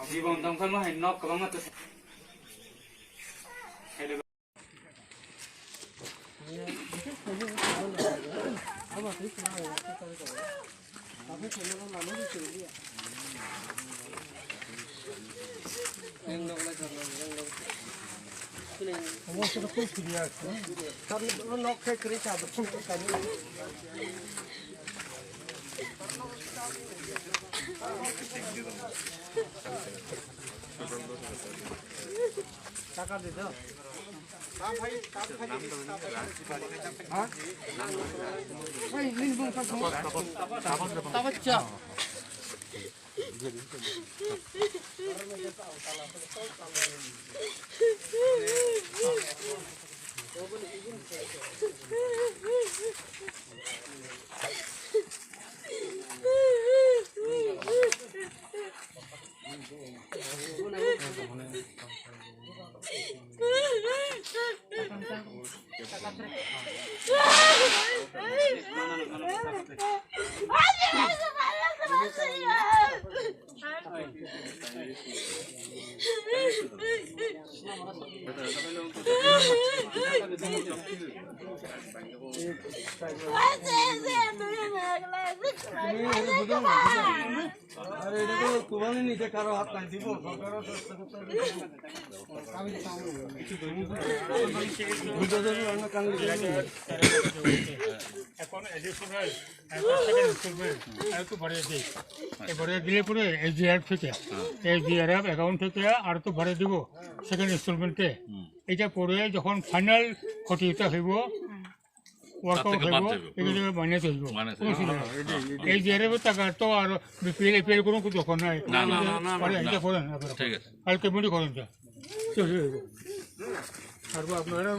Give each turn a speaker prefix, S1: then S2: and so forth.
S1: জীবন দমখান মহাই knock কবাং মাত্র টাকা দিতে আরে এটা তো কুমানি নিতে কারো হাত নাই দিব সরকারও চেষ্টা করতে হবে আমি তো সামনে কিছু এখন এডিশনাল সেকেন্ড ইনস্টলমেন্ট একটু বাড়িয়ে দিই এই বাড়িয়ে দিলে পরে এসডিআর থেকে এসডিআরএফ অ্যাকাউন্ট থেকে আর তো বাড়িয়ে দিব সেকেন্ড ইনস্টলমেন্টে এটা পরে যখন ফাইনাল ক্ষতিটা হইব ওয়ার্কআউট হইব এগুলো মাইনাস হইব এই জিআরএফ টাকা তো আর বিপিএল এপিএল কোনো দরকার নাই এটা করেন কালকে মিটি করেন আর আপনারা